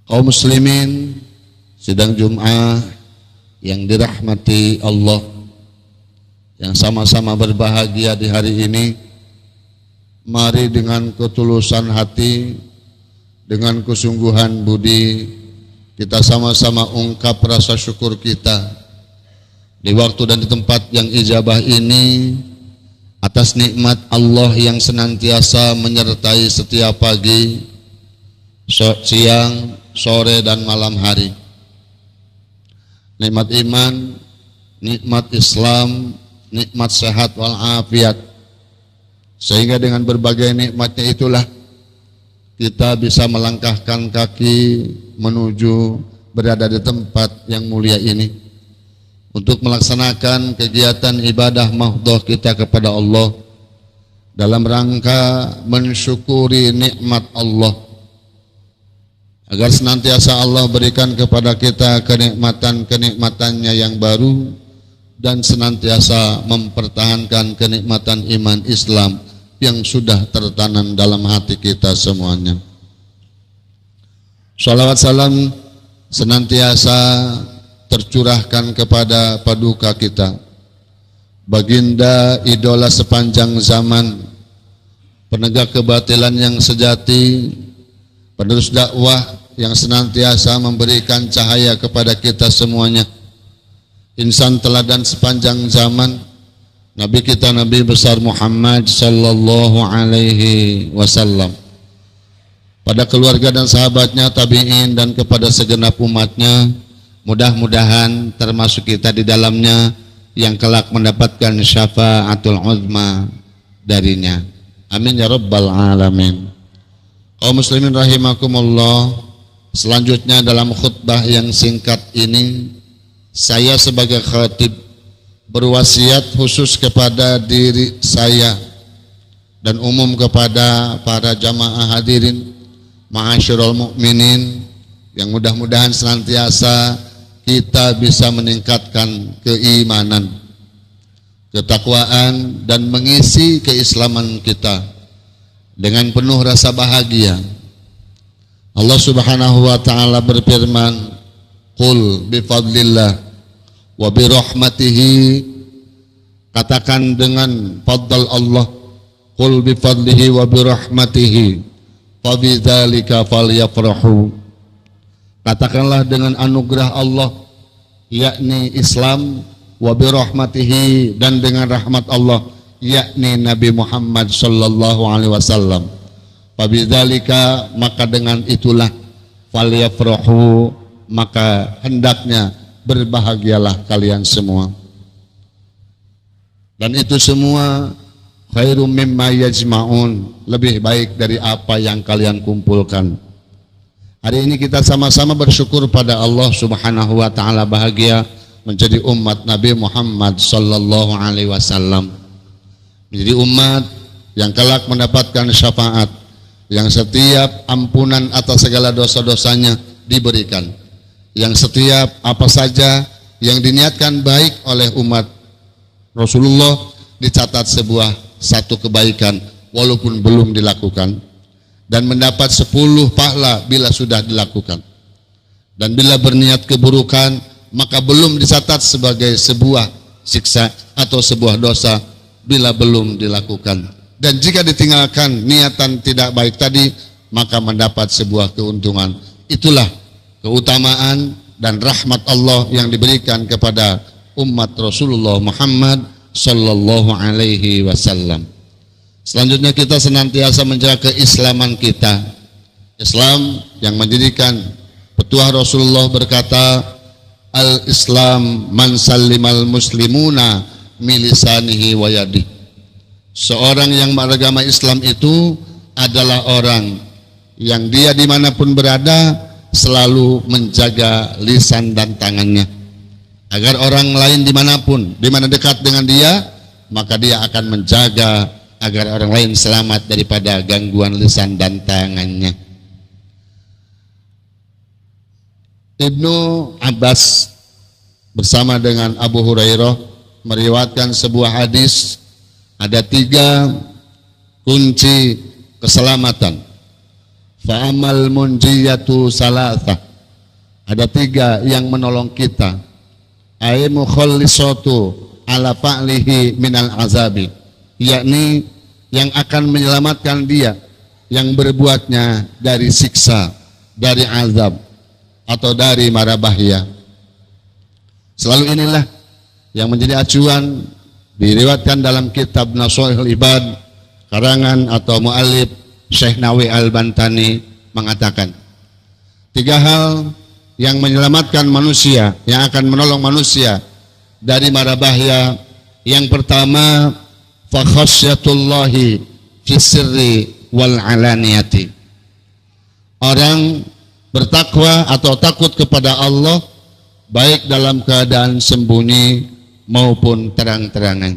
Kaum muslimin sidang Jum'ah yang dirahmati Allah, yang sama-sama berbahagia di hari ini, mari dengan ketulusan hati, dengan kesungguhan budi, kita sama-sama ungkap rasa syukur kita di waktu dan di tempat yang ijabah ini atas nikmat Allah yang senantiasa menyertai setiap pagi, siang, sore dan malam hari. Nikmat iman, nikmat Islam, nikmat sehat walafiat. Sehingga dengan berbagai nikmatnya itulah kita bisa melangkahkan kaki menuju berada di tempat yang mulia ini untuk melaksanakan kegiatan ibadah mahdhah kita kepada Allah dalam rangka mensyukuri nikmat Allah, agar senantiasa Allah berikan kepada kita kenikmatan-kenikmatannya yang baru dan senantiasa mempertahankan kenikmatan iman Islam yang sudah tertanam dalam hati kita semuanya. Shalawat salam senantiasa tercurahkan kepada paduka kita, baginda idola sepanjang zaman, penegak kebatilan yang sejati, penerus dakwah yang senantiasa memberikan cahaya kepada kita semuanya, insan teladan sepanjang zaman, Nabi kita Nabi besar Muhammad sallallahu alaihi wasallam, pada keluarga dan sahabatnya, tabi'in dan kepada segenap umatnya, mudah-mudahan termasuk kita di dalamnya yang kelak mendapatkan syafaatul uzma darinya. Amin ya rabbal alamin. Kaum muslimin rahimakumullah, selanjutnya dalam khutbah yang singkat ini, saya sebagai khatib berwasiat khusus kepada diri saya dan umum kepada para jamaah hadirin, ma'asyiral mukminin, yang mudah-mudahan senantiasa kita bisa meningkatkan keimanan, ketakwaan dan mengisi keislaman kita dengan penuh rasa bahagia. Allah Subhanahu wa taala berfirman, "Qul bi fadlillah wa bi rahmatihi." Katakan dengan fadl Allah, "Qul bi fadlihi wa bi rahmatihi fa bidzalika falyafrahu." Katakanlah dengan anugerah Allah, yakni Islam, wa bi rahmatihi dan dengan rahmat Allah, yakni Nabi Muhammad sallallahu alaihi wasallam. Fabidzalika, maka dengan itulah, falyafrahu, maka hendaknya berbahagialah kalian semua. Dan itu semua khairum mimma yajma'un, lebih baik dari apa yang kalian kumpulkan. Hari ini kita sama-sama bersyukur pada Allah Subhanahu wa taala, bahagia menjadi umat Nabi Muhammad sallallahu alaihi wasallam, menjadi umat yang kelak mendapatkan syafaat, yang setiap ampunan atas segala dosa-dosanya diberikan, yang setiap apa saja yang diniatkan baik oleh umat Rasulullah dicatat sebuah satu kebaikan walaupun belum dilakukan, dan mendapat 10 pahala bila sudah dilakukan, dan bila berniat keburukan maka belum dicatat sebagai sebuah siksa atau sebuah dosa bila belum dilakukan. Dan jika ditinggalkan niatan tidak baik tadi, maka mendapat sebuah keuntungan. Itulah keutamaan dan rahmat Allah yang diberikan kepada umat Rasulullah Muhammad sallallahu alaihi wasallam. Selanjutnya kita senantiasa menjaga keislaman kita. Islam yang menjadikan petuah Rasulullah berkata, "Al-Islam man sallimal muslimuna milisanihi wa yadihi." Seorang yang beragama Islam itu adalah orang yang dia dimanapun berada selalu menjaga lisan dan tangannya, agar orang lain dimanapun, dimana dekat dengan dia, maka dia akan menjaga agar orang lain selamat daripada gangguan lisan dan tangannya. Ibnu Abbas bersama dengan Abu Hurairah meriwayatkan sebuah hadis. Ada 3 kunci keselamatan Fa amal munjiyatu salatah. Ada 3 yang menolong kita. Ay mukhallisatu ala fa'lihi minal azabi, yakni yang akan menyelamatkan dia yang berbuatnya dari siksa, dari azab atau dari mara bahaya. Selalu inilah yang menjadi acuan, diriwayatkan dalam kitab Nashihul Ibad karangan atau muallif Syekh Nawawi Al-Bantani mengatakan 3 hal yang menyelamatkan manusia, yang akan menolong manusia dari mara bahaya. Yang pertama, fa khasyatullahi fi sirri wal alaniyati. Orang bertakwa atau takut kepada Allah baik dalam keadaan sembunyi maupun terang-terangan.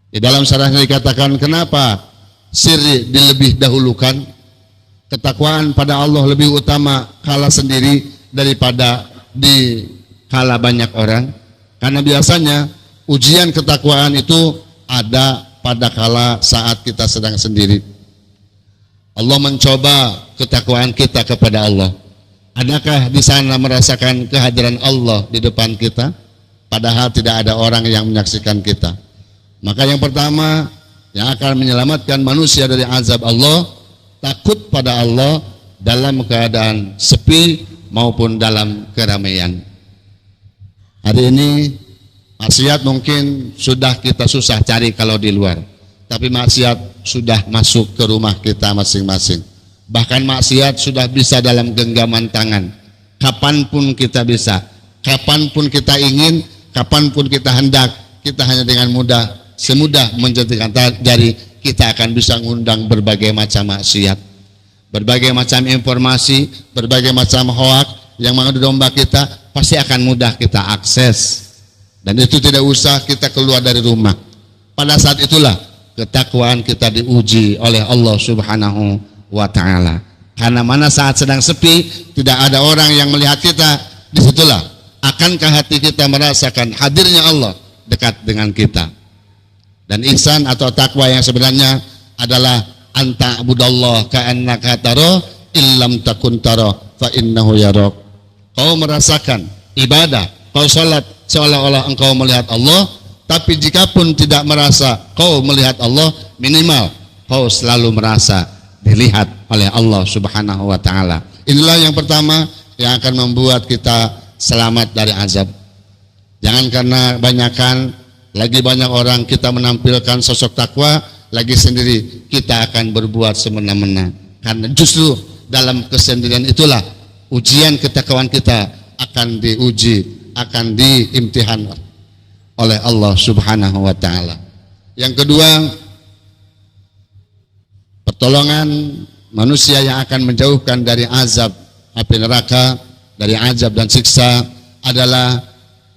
Di dalam syarahnya dikatakan kenapa sirri dilebih dahulukan. Ketakwaan pada Allah lebih utama kala sendiri daripada di kala banyak orang. Karena biasanya ujian ketakwaan itu ada pada kala saat kita sedang sendiri. Allah mencoba ketakwaan kita kepada Allah. Adakah di sana merasakan kehadiran Allah di depan kita? Padahal tidak ada orang yang menyaksikan kita. Maka yang pertama yang akan menyelamatkan manusia dari azab Allah, takut pada Allah dalam keadaan sepi maupun dalam keramaian. Hari ini maksiat mungkin sudah kita susah cari kalau di luar, tapi maksiat sudah masuk ke rumah kita masing-masing. Bahkan maksiat sudah bisa dalam genggaman tangan. Kapanpun kita bisa, kapanpun kita ingin, kapanpun kita hendak, kita hanya dengan mudah, semudah menjentikan jari, kita akan bisa mengundang berbagai macam maksiat, berbagai macam informasi, berbagai macam hoak yang mengadu domba kita, pasti akan mudah kita akses. Dan itu tidak usah kita keluar dari rumah. Pada saat itulah ketakwaan kita diuji oleh Allah Subhanahu wa ta'ala. Karena mana saat sedang sepi, tidak ada orang yang melihat kita, disitulah akankah hati kita merasakan hadirnya Allah dekat dengan kita. Dan ihsan atau takwa yang sebenarnya adalah anta budallah ka'annaka tara illam takun tara fa innahu yarak. Kau merasakan ibadah, kau salat seolah-olah engkau melihat Allah, tapi jikapun tidak merasa kau melihat Allah, minimal kau selalu merasa dilihat oleh Allah Subhanahu wa taala. Inilah yang pertama yang akan membuat kita selamat dari azab. Jangan karena lagi banyak orang kita menampilkan sosok takwa, lagi sendiri kita akan berbuat semena-mena. Karena justru dalam kesendirian itulah ujian ketakwaan kita akan diuji, akan diimtihan oleh Allah Subhanahu wa taala. Yang kedua, pertolongan manusia yang akan menjauhkan dari azab api neraka, dari azab dan siksa adalah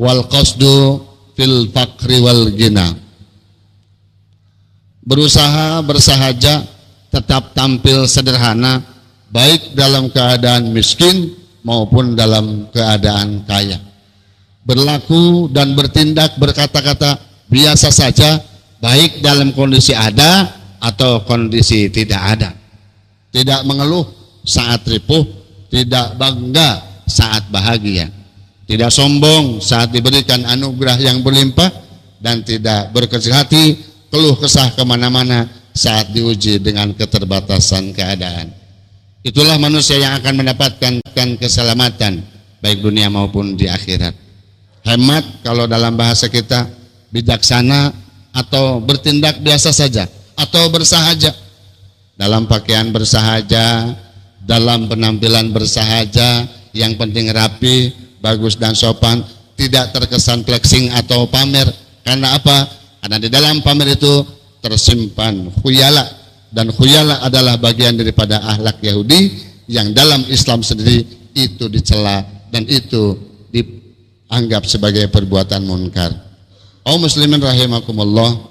wal qasdu fil fakri wal gina. Berusaha bersahaja, tetap tampil sederhana, baik dalam keadaan miskin maupun dalam keadaan kaya. Berlaku dan bertindak, berkata-kata biasa saja, baik dalam kondisi ada atau kondisi tidak ada. Tidak mengeluh saat ripuh, tidak bangga saat bahagia, tidak sombong saat diberikan anugerah yang berlimpah, dan tidak berkecil hati, keluh kesah kemana-mana saat diuji dengan keterbatasan keadaan. Itulah manusia yang akan mendapatkan keselamatan baik dunia maupun di akhirat. Hemat kalau dalam bahasa kita, bijaksana atau bertindak biasa saja, atau bersahaja. Dalam pakaian bersahaja, dalam penampilan bersahaja, yang penting rapi, bagus dan sopan, tidak terkesan flexing atau pamer. Karena apa? Karena di dalam pamer itu tersimpan khuyala, dan khuyala adalah bagian daripada akhlak Yahudi yang dalam Islam sendiri itu dicela dan itu dianggap sebagai perbuatan munkar. Muslimin rahimakumullah.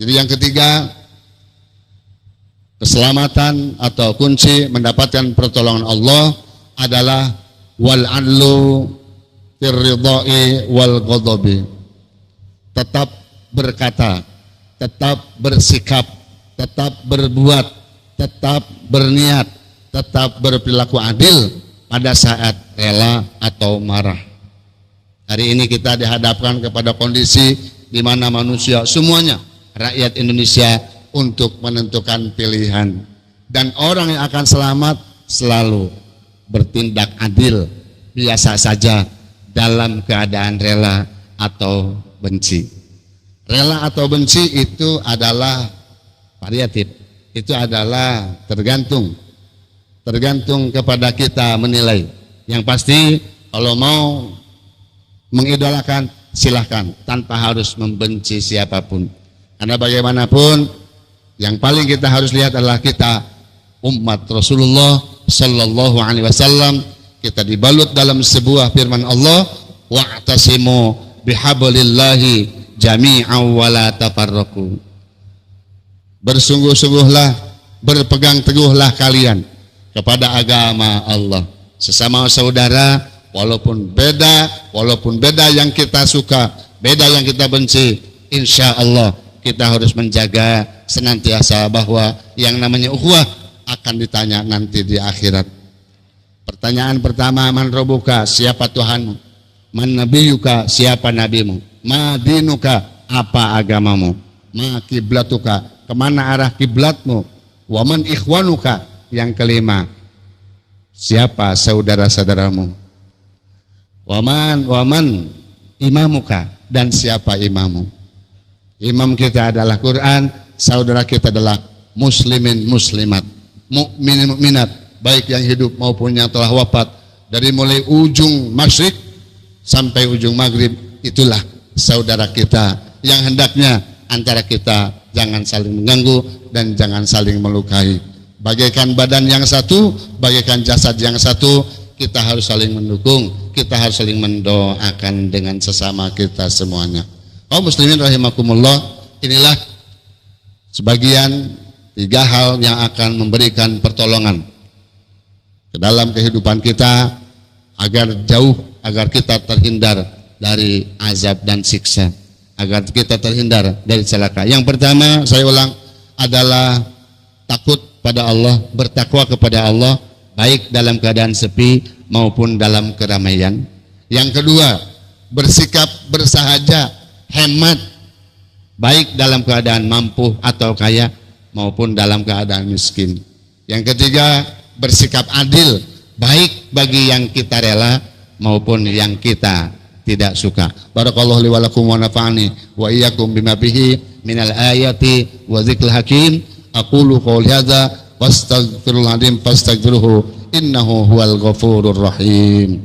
Jadi yang ketiga, keselamatan atau kunci mendapatkan pertolongan Allah adalah wal adlu fir ridai wal ghadabi. Tetap berkata, tetap bersikap, tetap berbuat tetap berniat, tetap berperilaku adil pada saat rela atau marah. Hari ini kita dihadapkan kepada kondisi di mana manusia semuanya, rakyat Indonesia, untuk menentukan pilihan. Dan orang yang akan selamat selalu bertindak adil, biasa saja dalam keadaan rela atau benci. Rela atau benci itu adalah variatif, itu adalah tergantung kepada kita menilai. Yang pasti kalau mau mengidolakan silahkan, tanpa harus membenci siapapun. Karena bagaimanapun yang paling kita harus lihat adalah kita umat Rasulullah Sallallahu Alaihi Wasallam. Kita dibalut dalam sebuah firman Allah, wa'tasimu bihablillahi jami'an wa la tafarraqu. Bersungguh-sungguhlah, berpegang teguhlah kalian kepada agama Allah, sesama saudara, walaupun beda yang kita suka, beda yang kita benci, insya Allah kita harus menjaga senantiasa bahwa yang namanya ukhuwah akan ditanya nanti di akhirat. Pertanyaan pertama, man rabbuka, siapa Tuhanmu? Man nabiyuka, siapa nabimu? Ma dinuka, apa agamamu? Ma kiblatuka, kemana arah kiblatmu? Wa man ikhwanuka, yang kelima, siapa saudara-saudaramu? Wa man imamuka, dan siapa imamu? Imam kita adalah Quran, saudara kita adalah muslimin muslimat, mukminin mukminat, baik yang hidup maupun yang telah wafat. Dari mulai ujung masyrik sampai ujung maghrib, itulah saudara kita yang hendaknya antara kita jangan saling mengganggu dan jangan saling melukai. Bagaikan badan yang satu, bagaikan jasad yang satu, kita harus saling mendukung, kita harus saling mendoakan dengan sesama kita semuanya. Kaum muslimin rahimakumullah, inilah sebagian 3 hal yang akan memberikan pertolongan ke dalam kehidupan kita agar kita terhindar dari azab dan siksa, agar kita terhindar dari celaka. Yang pertama, saya ulang, adalah takut pada Allah, bertakwa kepada Allah, baik dalam keadaan sepi maupun dalam keramaian. Yang kedua, bersikap bersahaja, hemat, baik dalam keadaan mampu atau kaya maupun dalam keadaan miskin. Yang ketiga, bersikap adil, baik bagi yang kita rela maupun yang kita tidak suka. Barakallahu li wa lakum wa nafa'ani wa iyyakum bima bihi minal ayati wa dzikril hakim. Aqulu qouli hadza wastaghfirullahal adzim fastaghfiruhu innahu huwal ghafurur rahim.